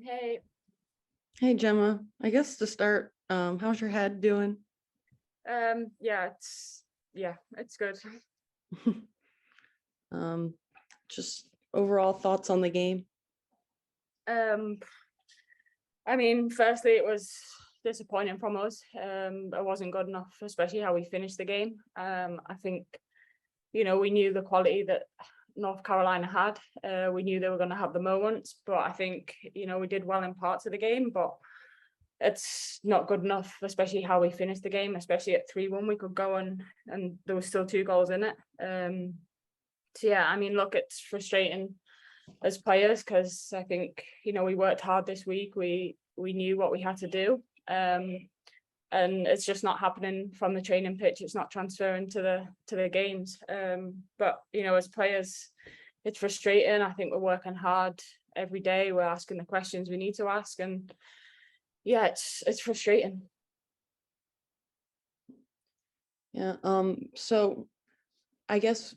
Hey, Hey Gemma, I guess to start, how's your head doing? yeah, it's good. Um, just overall thoughts on the game. Um, I mean, firstly, it was disappointing from us. It wasn't good enough, especially how we finished the game. I think, we knew the quality that North Carolina had. We knew they were going to have the moments, but I think, we did well in parts of the game, but it's not good enough, especially how we finished the game, especially at 3-1. We could go and there was still two goals in it. So yeah, I mean, look, it's frustrating as players because I think we worked hard this week. We knew what we had to do, and it's just not happening from the training pitch. It's not transferring to the games. But as players, it's frustrating. I think we're working hard every day. We're asking the questions we need to ask, and yeah, it's frustrating. Yeah. So I guess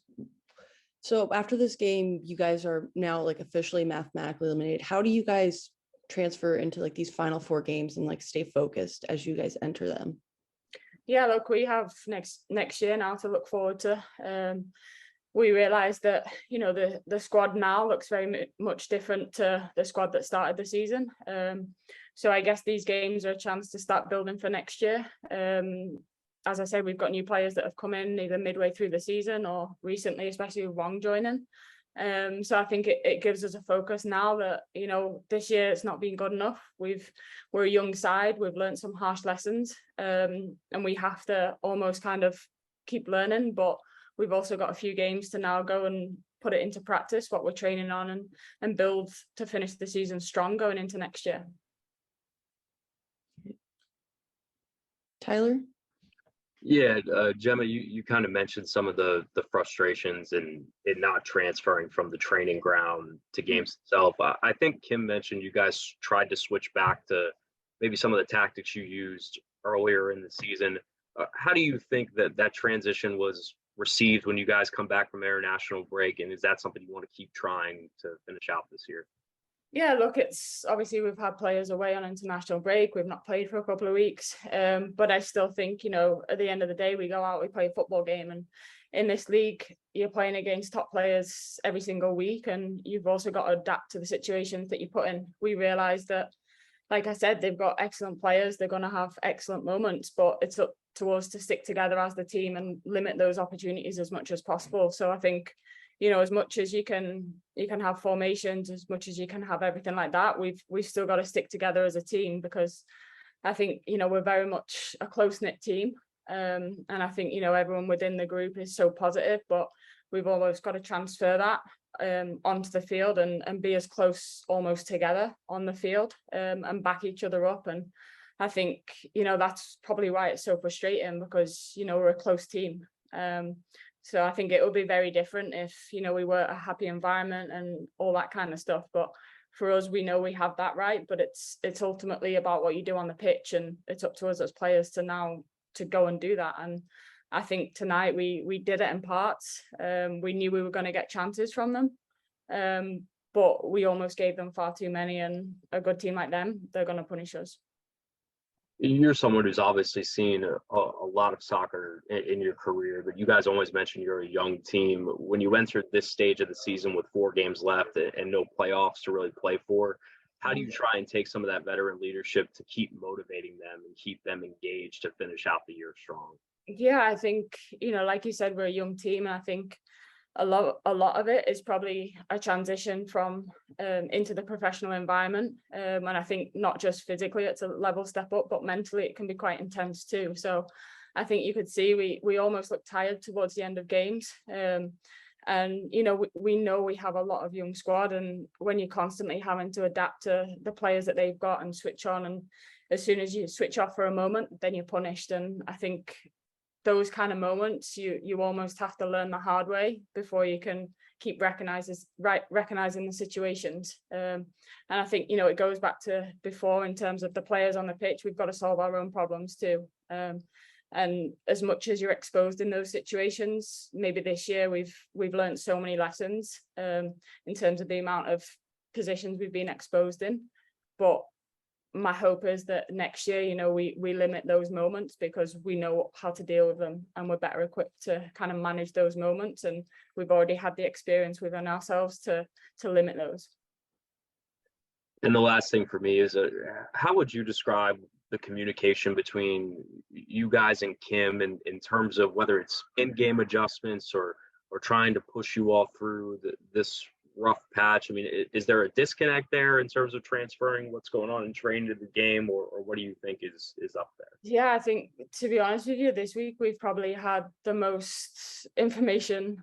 so after this game, you guys are now like officially mathematically eliminated. How do you guys transfer into like these final four games and like stay focused as you guys enter them? Yeah, look, we have next year now to look forward to. We realised that the squad now looks very much different to the squad that started the season. So I guess these games are a chance to start building for next year. As I said, we've got new players that have come in either midway through the season or recently, especially with Wong joining. So I think it gives us a focus now that this year it's not been good enough. We're a young side. We've learned some harsh lessons, and we have to almost kind of keep learning. But we've also got a few games to now go and put it into practice what we're training on and build to finish the season strong going into next year. Tyler? Yeah, Gemma, you kind of mentioned some of the frustrations in not transferring from the training ground to games itself. I think Kim mentioned you guys tried to switch back to maybe some of the tactics you used earlier in the season. How do you think that transition was received when you guys come back from international break, and is that something you want to keep trying to finish out this year? Yeah, look, it's obviously we've had players away on international break. We've not played for a couple of weeks. But I still think, at the end of the day, we go out, we play a football game. And in this league, you're playing against top players every single week. And you've also got to adapt to the situations that you put in. We realised that, like I said, they've got excellent players. They're going to have excellent moments, but it's up to us to stick together as the team and limit those opportunities as much as possible. So I think, as much as you can have formations, as much as you can have everything like that, we've still got to stick together as a team because I think we're very much a close-knit team, and I think everyone within the group is so positive, but we've almost got to transfer that onto the field and be as close almost together on the field, and back each other up. And I think that's probably why it's so frustrating because we're a close team. So I think it will be very different if we were a happy environment and all that kind of stuff. But for us, we know we have that right. But it's ultimately about what you do on the pitch, and it's up to us as players to now to go and do that. And I think tonight we did it in parts. We knew we were going to get chances from them, but we almost gave them far too many. And a good team like them, they're going to punish us. You're someone who's obviously seen a lot of soccer in your career, but you guys always mention you're a young team. When you entered this stage of the season with 4 games left and no playoffs to really play for, how do you try and take some of that veteran leadership to keep motivating them and keep them engaged to finish out the year strong? Yeah, I think, like you said, we're a young team. And I think a lot of it is probably a transition from into the professional environment, and I think not just physically it's a level step up, but mentally it can be quite intense too. So I think you could see we almost look tired towards the end of games, and we know we have a lot of young squad, and when you're constantly having to adapt to the players that they've got and switch on, and as soon as you switch off for a moment then you're punished. And I think those kind of moments you almost have to learn the hard way before you can keep recognizing the situations, and I think it goes back to before in terms of the players on the pitch. We've got to solve our own problems too, and as much as you're exposed in those situations, maybe this year we've learned so many lessons in terms of the amount of positions we've been exposed in. But my hope is that next year, you know, we limit those moments because we know how to deal with them and we're better equipped to kind of manage those moments. And we've already had the experience within ourselves to limit those. And the last thing for me is, how would you describe the communication between you guys and Kim in terms of whether it's in-game adjustments or trying to push you all through this rough patch? I mean, is there a disconnect there in terms of transferring what's going on in training to the game, or what do you think is up there? Yeah, I think, to be honest with you, this week we've probably had the most information.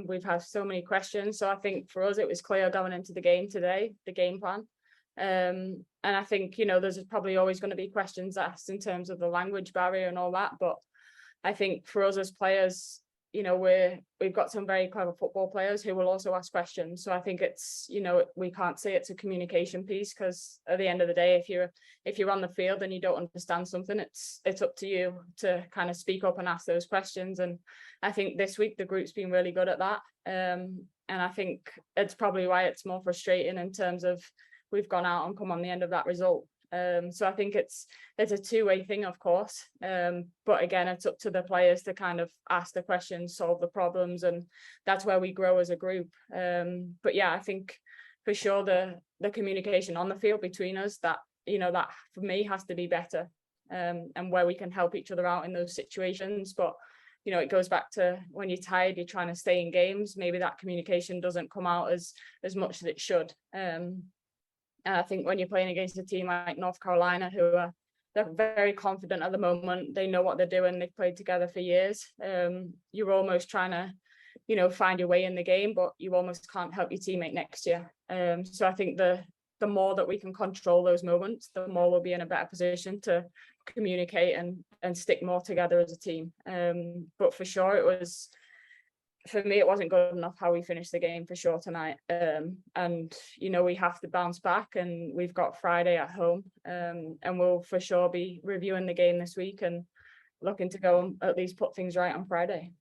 We've had so many questions. So I think for us, it was clear going into the game today, the game plan. And I think, you know, there's probably always going to be questions asked in terms of the language barrier and all that. But I think for us as players, you know, we've got some very clever football players who will also ask questions. So I think it's, you know, we can't say it's a communication piece, because at the end of the day, if you're on the field and you don't understand something, it's up to you to kind of speak up and ask those questions. And I think this week the group's been really good at that. And I think it's probably why it's more frustrating in terms of we've gone out and come on the end of that result. So I think it's a two-way thing, of course. But again, it's up to the players to kind of ask the questions, solve the problems, and that's where we grow as a group. But yeah, I think for sure the communication on the field between us, that, you know, that for me has to be better, and where we can help each other out in those situations. But you know, it goes back to when you're tired, you're trying to stay in games. Maybe that communication doesn't come out as much as it should. And I think when you're playing against a team like North Carolina, they're very confident at the moment, they know what they're doing, they've played together for years. You're almost trying to, you know, find your way in the game, but you almost can't help your teammate next year. So I think the more that we can control those moments, the more we'll be in a better position to communicate and stick more together as a team. But for sure, for me, it wasn't good enough how we finished the game for sure tonight. And, you know, we have to bounce back, and we've got Friday at home. And we'll for sure be reviewing the game this week and looking to go and at least put things right on Friday.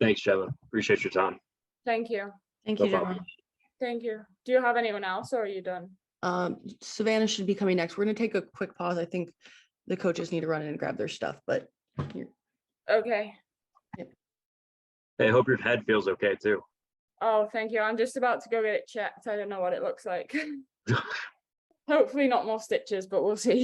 Thanks, Gemma. Appreciate your time. Thank you. Thank No you, problem. Gemma. Thank you. Do you have anyone else, or are you done? Savannah should be coming next. We're going to take a quick pause. I think the coaches need to run in and grab their stuff, but Okay. Hey, I hope your head feels okay too. Oh, thank you. I'm just about to go get it checked. I don't know what it looks like. Hopefully not more stitches, but we'll see.